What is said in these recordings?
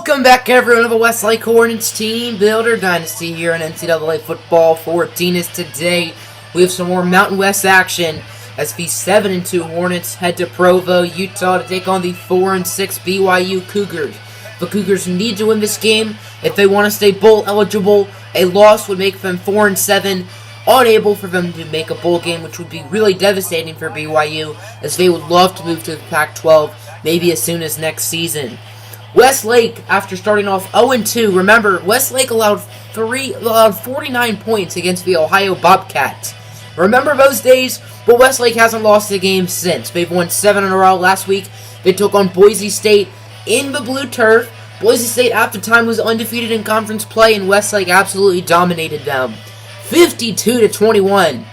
Welcome back, everyone, to the Westlake Hornets Team Builder Dynasty here in NCAA Football 14. As today we have some more Mountain West action as the 7-2 Hornets head to Provo, Utah to take on the 4-6 BYU Cougars. The Cougars need to win this game if they want to stay bowl eligible. A loss would make them 4-7, unable for them to make a bowl game, which would be really devastating for BYU, as they would love to move to the Pac-12 maybe as soon as next season. Westlake, after starting off 0-2, remember, Westlake allowed 49 points against the Ohio Bobcats. Remember those days? But Westlake hasn't lost a game since. They've won 7 in a row. Last week, they took on Boise State in the blue turf. Boise State, at the time, was undefeated in conference play, and Westlake absolutely dominated them. 52-21.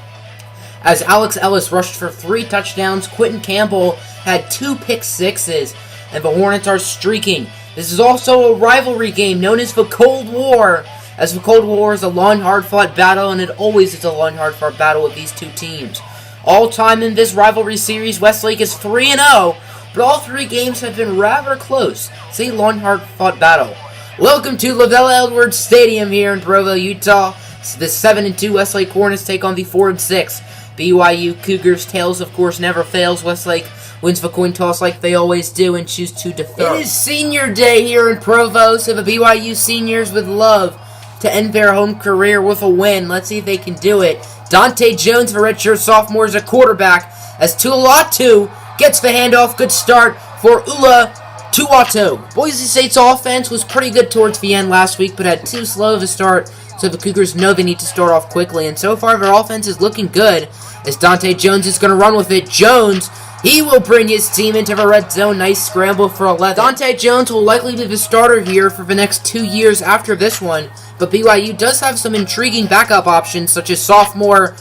As Alex Ellis rushed for 3 touchdowns, Quentin Campbell had 2 pick sixes, and the Hornets are streaking. This is also a rivalry game known as the Cold War, as the Cold War is a long, hard-fought battle, and it always is a long, hard-fought battle with these two teams. All time in this rivalry series, Westlake is 3-0, but all 3 games have been rather close. It's a long, hard-fought battle. Welcome to Lavelle Edwards Stadium here in Provo, Utah. The 7-2 Westlake Hornets take on the 4-6 BYU Cougars. Tails, of course, never fails. Westlake wins the coin toss like they always do and choose to defer. It is senior day here in Provo, so the BYU seniors would love to end their home career with a win. Let's see if they can do it. Dante Jones, the redshirt sophomore, is a quarterback, as Tuilatu gets the handoff. Good start for Ula Tuatu. Boise State's offense was pretty good towards the end last week, but had too slow of a start, so the Cougars know they need to start off quickly. And so far, their offense is looking good, as Dante Jones is going to run with it. Jones, he will bring his team into the red zone. Nice scramble for 11. Dante Jones will likely be the starter here for the next 2 years after this one, but BYU does have some intriguing backup options, such as sophomore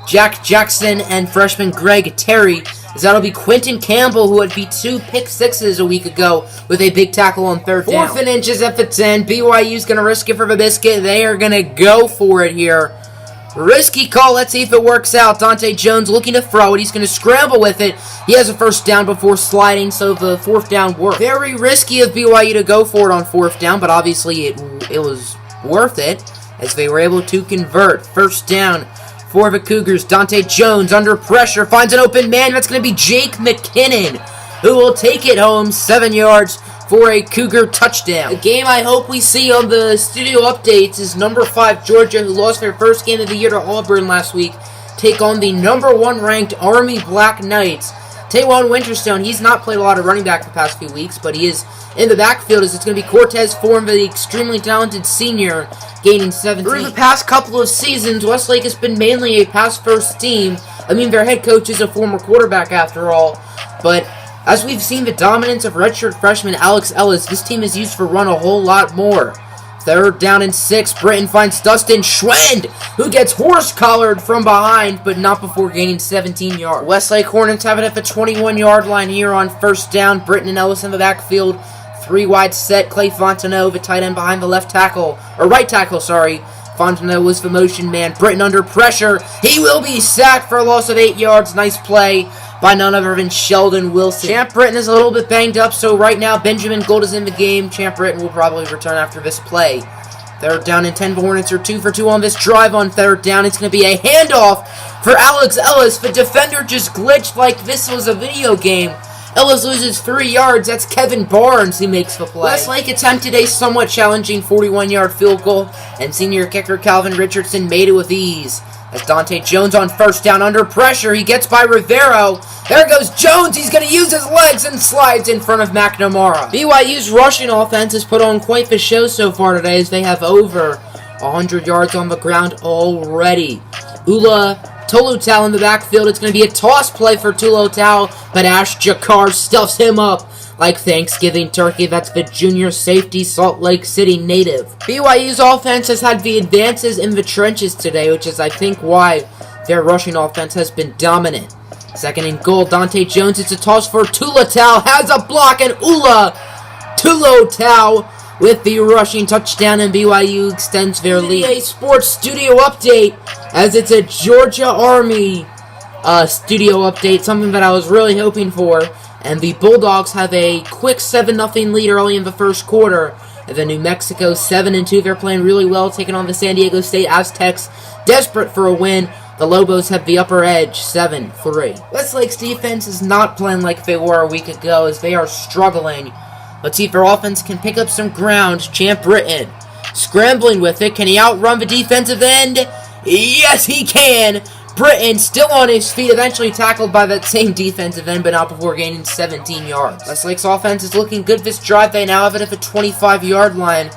Jack Jackson and freshman Greg Terry, as that'll be Quentin Campbell, who had beat 2 pick sixes a week ago with a big tackle on third down. 4th and inches at the 10. BYU's going to risk it for the biscuit. They are going to go for it here. Risky call. Let's see if it works out. Dante Jones looking to throw it. He's going to scramble with it. He has a first down before sliding, so the 4th down worked. Very risky of BYU to go for it on 4th down, but obviously it was worth it, as they were able to convert. First down for the Cougars. Dante Jones under pressure finds an open man. That's going to be Jake McKinnon, who will take it home 7 yards for a Cougar touchdown. The game I hope we see on the studio updates is number 5 Georgia, who lost their first game of the year to Auburn last week, take on the number 1 ranked Army Black Knights. Taywon Winterstone, he's not played a lot of running back the past few weeks, but he is in the backfield, as it's going to be Cortez Form, the extremely talented senior, gaining 17. Through the past couple of seasons, Westlake has been mainly a pass-first team. I mean, their head coach is a former quarterback after all, but as we've seen the dominance of redshirt freshman Alex Ellis, this team is used for run a whole lot more. 3rd down and 6. Britton finds Dustin Schwend, who gets horse-collared from behind, but not before gaining 17 yards. Westlake Hornets have it at the 21-yard line here on 1st down. Britton and Ellis in the backfield. 3 wide set. Clay Fontenot, the tight end behind the right tackle, Fontenot was the motion man. Britton under pressure. He will be sacked for a loss of 8 yards. Nice play by none other than Sheldon Wilson. Champ Britton is a little bit banged up, so right now Benjamin Gold is in the game. Champ Britton will probably return after this play. 3rd down and 10. The Hornets are 2 for 2 on this drive. On 3rd down, it's going to be a handoff for Alex Ellis. The defender just glitched like this was a video game. Ellis loses 3 yards. That's Kevin Barnes who makes the play. Westlake attempted a somewhat challenging 41-yard field goal, and senior kicker Calvin Richardson made it with ease. As Dante Jones on 1st down under pressure, he gets by Rivero. There goes Jones. He's going to use his legs and slides in front of McNamara. BYU's rushing offense has put on quite the show so far today, as they have over 100 yards on the ground already. Ula Tolutau in the backfield. It's going to be a toss play for Tolutau, but Ash Jakar stuffs him up like Thanksgiving turkey. That's the junior safety Salt Lake City native. BYU's offense has had the advances in the trenches today, which is, I think, why their rushing offense has been dominant. 2nd and goal. Dante Jones, it's a toss for Tolutau, has a block, and Ula Tolutau with the rushing touchdown, and BYU extends their lead. A sports studio update, as it's a Georgia Army studio update, something that I was really hoping for. And the Bulldogs have a quick 7-0 lead early in the first quarter And then New Mexico 7-2. They're playing really well, taking on the San Diego State Aztecs. Desperate for a win. The Lobos have the upper edge, 7-3. Westlake's defense is not playing like they were a week ago, as they are struggling. Let's see if their offense can pick up some ground. Champ Britton scrambling with it. Can he outrun the defensive end? Yes, he can. Britton still on his feet, eventually tackled by that same defensive end, but not before gaining 17 yards. Westlake's offense is looking good this drive. They now have it at the 25-yard line.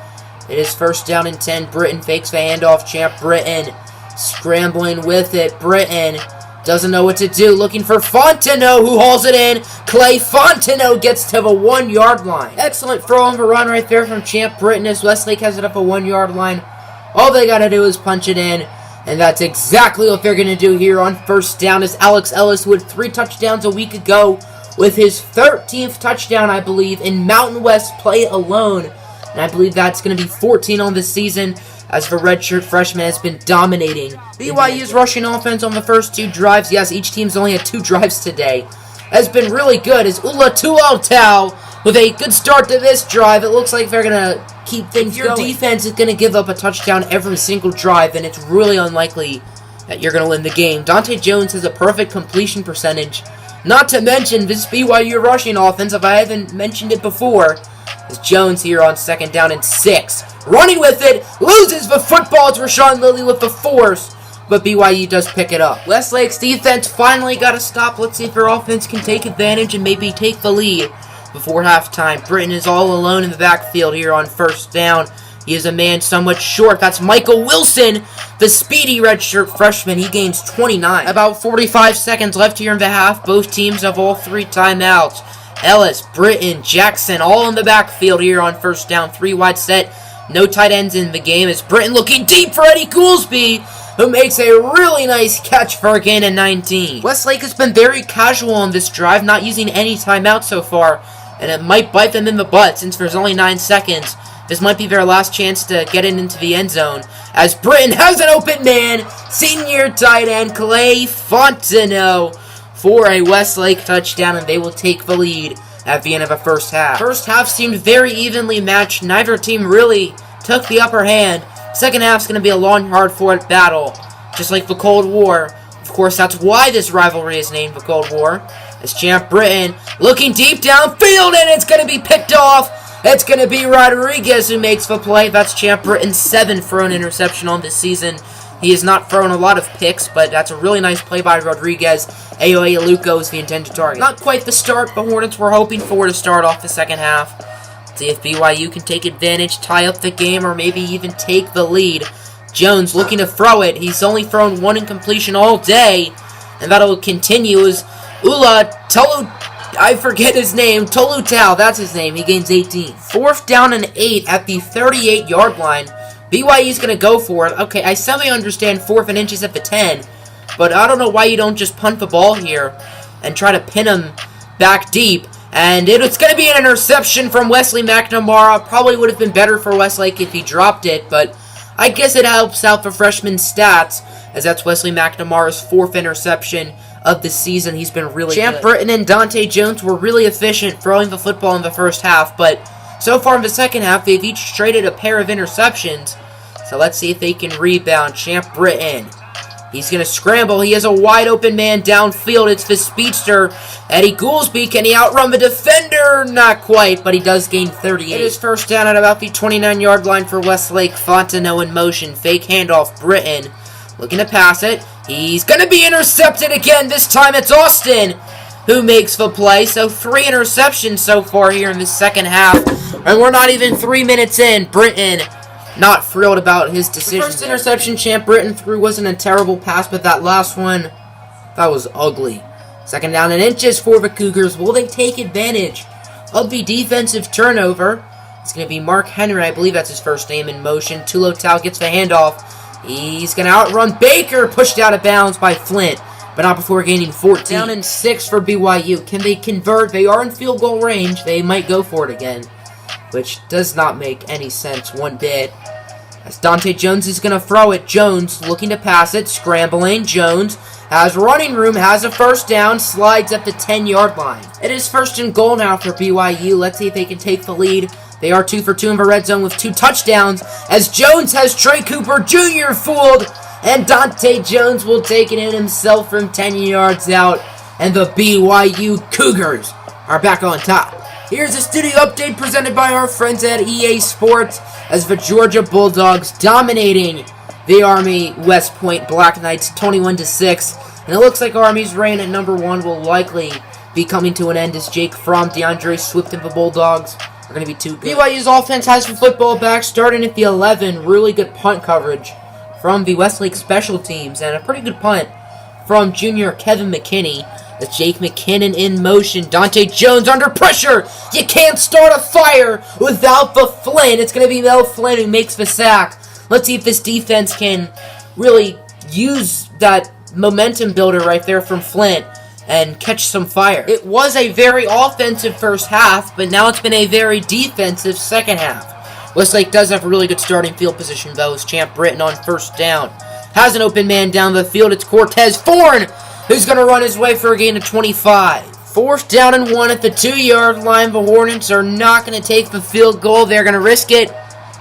It is first down and 10. Britton fakes the handoff. Champ Britton scrambling with it. Britton doesn't know what to do. Looking for Fontenot, who hauls it in. Clay Fontenot gets to the 1-yard line. Excellent throw on the run right there from Champ Britton as Westlake has it up a 1-yard line. All they got to do is punch it in. And that's exactly what they're going to do here on first down, as Alex Ellis, who had 3 touchdowns a week ago, with his 13th touchdown, I believe, in Mountain West play alone. And I believe that's going to be 14 on the season, as the redshirt freshman has been dominating. BYU's rushing offense on the first 2 drives, yes, each team's only had 2 drives today, has been really good, as Ula Tuautau, with a good start to this drive. It looks like they're going to keep things going. If your defense is going to give up a touchdown every single drive, then it's really unlikely that you're going to win the game. Dante Jones has a perfect completion percentage. Not to mention this BYU rushing offense, if I haven't mentioned it before, is Jones here on second down and 6. Running with it, loses the football to Rashawn Lilly with the force, but BYU does pick it up. Westlake's defense finally got to stop. Let's see if their offense can take advantage and maybe take the lead before halftime. Britton is all alone in the backfield here on first down. He is a man somewhat short. That's Michael Wilson, the speedy redshirt freshman. He gains 29. About 45 seconds left here in the half. Both teams have all 3 timeouts. Ellis, Britton, Jackson, all in the backfield here on first down. 3 wide set. No tight ends in the game. It's Britton looking deep for Eddie Goolsby, who makes a really nice catch for a gain of 19. Westlake has been very casual on this drive, not using any timeouts so far, and it might bite them in the butt since there's only 9 seconds. This might be their last chance to get it into the end zone, as Britton has an open man. Senior tight end Clay Fontenot for a Westlake touchdown, and they will take the lead at the end of the first half. First half seemed very evenly matched. Neither team really took the upper hand. Second half's going to be a long, hard-fought battle, just like the Cold War. Of course, that's why this rivalry is named the Cold War. As Champ Britton looking deep downfield, and it's going to be picked off. It's going to be Rodriguez who makes the play. That's Champ Britton's 7th thrown interception on this season. He has not thrown a lot of picks, but that's a really nice play by Rodriguez. Aoe Aluko is the intended target. Not quite the start the Hornets were hoping for to start off the second half. See if BYU can take advantage, tie up the game, or maybe even take the lead. Jones looking to throw it. He's only thrown 1 incompletion all day, and that'll continue as Ula Tolu, I forget his name, Tolutau, that's his name. He gains 18. 4th down and 8 at the 38-yard line. BYU's going to go for it. Okay, I semi-understand 4th and inches at the 10, but I don't know why you don't just punt the ball here and try to pin him back deep. And it's going to be an interception from Wesley McNamara. Probably would have been better for Westlake if he dropped it, but I guess it helps out the freshman's stats, as that's Wesley McNamara's 4th interception of the season. He's been really good. Champ Britton and Dante Jones were really efficient throwing the football in the first half, but so far in the second half, they've each traded a pair of interceptions. So let's see if they can rebound. Champ Britton. He's going to scramble. He has a wide open man downfield. It's the speedster, Eddie Goolsby. Can he outrun the defender? Not quite, but he does gain 38. It is first down at about the 29-yard line for Westlake. Fontenot in motion. Fake handoff. Britton looking to pass it. He's going to be intercepted again. This time it's Austin who makes the play. So 3 interceptions so far here in the second half. And we're not even 3 minutes in. Britton not thrilled about his decision. The first interception Champ Britton threw wasn't a terrible pass, but that last one, that was ugly. Second down and inches for the Cougars. Will they take advantage of the defensive turnover? It's going to be Mark Henry, I believe that's his first name, in motion. Tulotal gets the handoff. He's going to outrun Baker, pushed out of bounds by Flint, but not before gaining 14. Down and 6 for BYU. Can they convert? They are in field goal range. They might go for it again, which does not make any sense one bit. As Dante Jones is going to throw it. Jones looking to pass it. Scrambling. Jones has running room. Has a first down. Slides at the 10-yard line. It is first and goal now for BYU. Let's see if they can take the lead. They are 2 for 2 in the red zone with 2 touchdowns as Jones has Trey Cooper Jr. fooled, and Dante Jones will take it in himself from 10 yards out, and the BYU Cougars are back on top. Here's a studio update presented by our friends at EA Sports as the Georgia Bulldogs dominating the Army West Point Black Knights 21-6, and it looks like Army's reign at number 1 will likely be coming to an end as Jake Fromm, DeAndre Swift, and the Bulldogs are going to be too good. BYU's offense has the football back, starting at the 11. Really good punt coverage from the Westlake special teams, and a pretty good punt from junior Kevin McKinney. That's Jake McKinnon in motion. Dante Jones under pressure. You can't start a fire without the Flint. It's going to be Mel Flynn who makes the sack. Let's see if this defense can really use that momentum builder right there from Flint and catch some fire. It was a very offensive first half, but now it's been a very defensive second half. Westlake does have a really good starting field position, though, as Champ Britton on first down has an open man down the field. It's Cortez Forn who's going to run his way for a gain of 25. 4th down and 1 at the 2-yard line. The Hornets are not going to take the field goal. They're going to risk it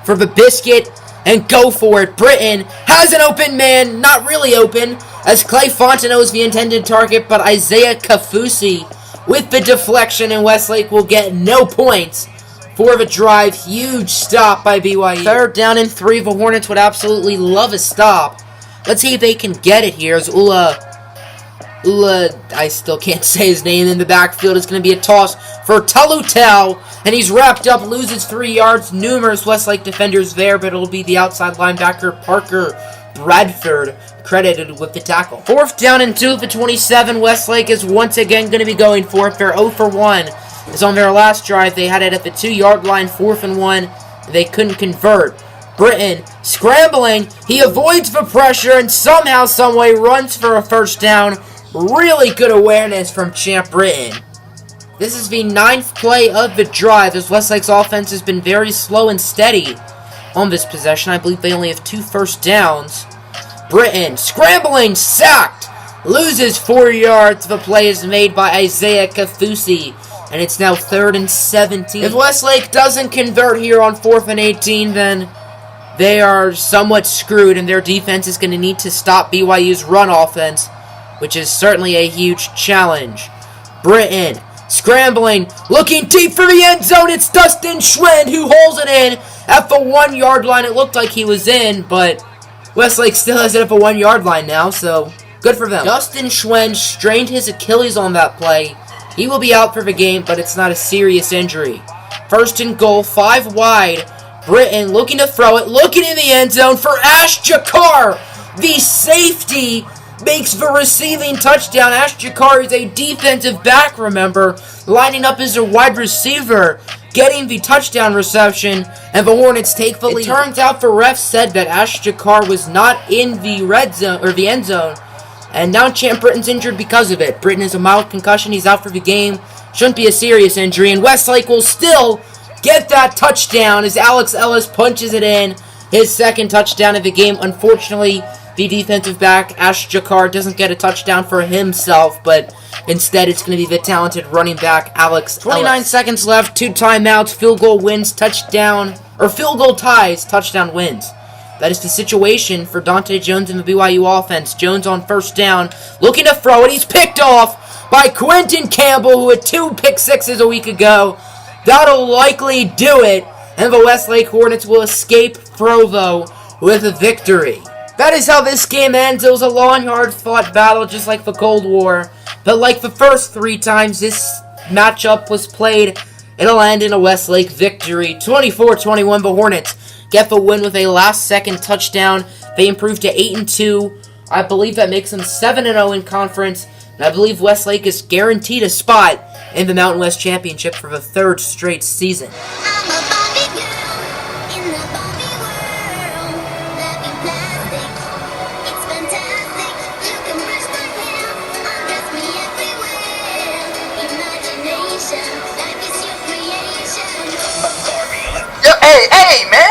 for the biscuit and go for it. Britton has an open man, not really open, as Clay Fontenot is the intended target, but Isaiah Kafusi with the deflection, and Westlake will get no points for the drive. Huge stop by BYU. 3rd down and 3. The Hornets would absolutely love a stop. Let's see if they can get it here as Ula, I still can't say his name, in the backfield. Is going to be a toss for Talutel, and he's wrapped up, loses 3 yards. Numerous Westlake defenders there, but it'll be the outside linebacker Parker Bradford credited with the tackle. 4th down and 2 for 27. Westlake is once again going to be going for it. They're 0 for 1. As on their last drive, they had it at the 2-yard line, 4th and 1. They couldn't convert. Britton scrambling. He avoids the pressure and somehow, someway runs for a first down. Really good awareness from Champ Britton. This is the 9th play of the drive, as Westlake's offense has been very slow and steady on this possession. I believe they only have 2 first downs. Britton scrambling, sacked, loses 4 yards. The play is made by Isaiah Kafusi, and it's now 3rd and 17. If Westlake doesn't convert here on 4th and 18, then they are somewhat screwed, and their defense is going to need to stop BYU's run offense, which is certainly a huge challenge. Britton scrambling, looking deep for the end zone. It's Dustin Schwend who holds it in at the 1-yard line. It looked like he was in, but Westlake still has it at the 1-yard line now, so good for them. Dustin Schwend strained his Achilles on that play. He will be out for the game, but it's not a serious injury. 1st and goal, 5 wide. Britton looking to throw it, looking in the end zone for Ash Jakar. The safety makes the receiving touchdown. Ash Jakar is a defensive back, remember, lining up as a wide receiver, getting the touchdown reception, and the Hornets take the lead. It turns out the ref said that Ash Jakar was not in the red zone, or the end zone, and now Champ Britton's injured because of it. Britton has a mild concussion. He's out for the game. Shouldn't be a serious injury, and Westlake will still get that touchdown as Alex Ellis punches it in. His 2nd touchdown of the game. Unfortunately, the defensive back, Ash Jakar, doesn't get a touchdown for himself, but instead it's going to be the talented running back, Alex 29 Ellis. Seconds left, 2 timeouts, field goal wins, touchdown, or field goal ties, touchdown wins. That is the situation for Dante Jones in the BYU offense. Jones on 1st down, looking to throw it. He's picked off by Quentin Campbell, who had 2 pick sixes a week ago. That'll likely do it, and the Westlake Hornets will escape Provo with a victory. That is how this game ends. It was a long, hard-fought battle, just like the Cold War. But like the first 3 times this matchup was played, it'll end in a Westlake victory. 24-21, the Hornets get the win with a last-second touchdown. They improved to 8-2. I believe that makes them 7-0 in conference. And I believe Westlake is guaranteed a spot in the Mountain West Championship for the 3rd straight season. Hey, man!